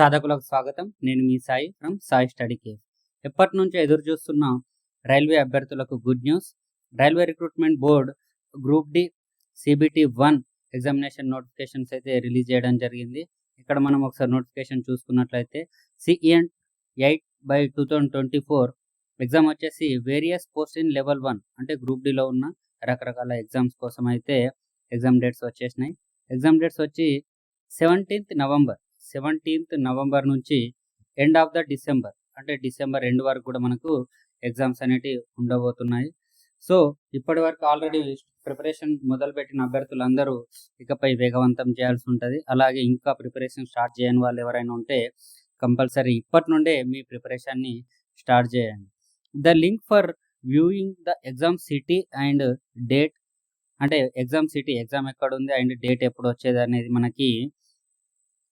సాధకులకు స్వాగతం. నేను మీ Sai from Sai study care. ఎప్పటి నుంచో ఎదురు చూస్తున్న రైల్వే అభ్యర్థులకు good news. Railway recruitment board group D CBT 1 examination notifications అయితే రిలీజ్ చేయడం జరిగింది. ఇక్కడ మనం ఒకసారి నోటిఫికేషన్ చూసుకున్నట్లయితే సిఈఎన్ 8/2024 ఎగ్జామ్ వచ్చేసి వేరియస్ పోస్ట్ ఇన్ లెవెల్ 1 అంటే గ్రూప్ డిలో ఉన్న రకరకాల ఎగ్జామ్స్ కోసం అయితే ఎగ్జామ్ డేట్స్ వచ్చేసినాయి. ఎగ్జామ్ డేట్స్ వచ్చి 17th నవంబర్ నుంచి ఎండ్ ఆఫ్ ద డిసెంబర్ అంటే డిసెంబర్ ఎండ్ వరకు కూడా మనకు ఎగ్జామ్స్ అనేటివి ఉండబోతున్నాయి. సో ఇప్పటి వరకు ఆల్రెడీ ప్రిపరేషన్ మొదలుపెట్టిన అభ్యర్థులందరూ ఇకపై వేగవంతం చేయాల్సి ఉంటుంది. అలాగే ఇంకా ప్రిపరేషన్ స్టార్ట్ చేయని వాళ్ళు ఎవరైనా ఉంటే కంపల్సరీ ఇప్పటి నుండే మీ ప్రిపరేషన్ని స్టార్ట్ చేయండి. The link for viewing the exam city and date అంటే ఎగ్జామ్ సిటీ ఎగ్జామ్ ఎక్కడ ఉంది అండ్ డేట్ ఎప్పుడు వచ్చేది అనేది మనకి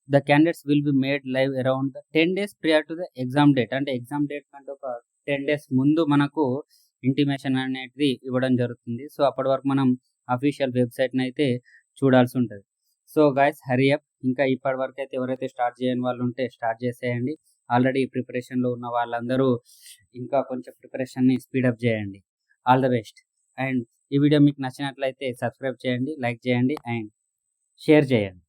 the candidates will be made live around 10 days prior to the exam date అంటే ఎగ్జామ్ డేట్ కంటే ఒక 10 days ముందు మనకు ఇంటిమేషన్ అనేది ఇవ్వడం జరుగుతుంది. సో అప్పటి వరకు మనం అఫీషియల్ వెబ్సైట్ని అయితే చూడాల్సి ఉంటుంది. So guys hurry up. ఇంకా ఇప్పటి వరకు అయితే ఎవరైతే స్టార్ట్ చేయని వాళ్ళు ఉంటే స్టార్ట్ చేసేయండి. ఆల్రెడీ ప్రిపరేషన్లో ఉన్న వాళ్ళందరూ ఇంకా కొంచెం ప్రిపరేషన్ని స్పీడప్ చేయండి. All the best. అండ్ ఈ వీడియో మీకు నచ్చినట్లయితే సబ్స్క్రైబ్ చేయండి, లైక్ చేయండి అండ్ షేర్ చేయండి.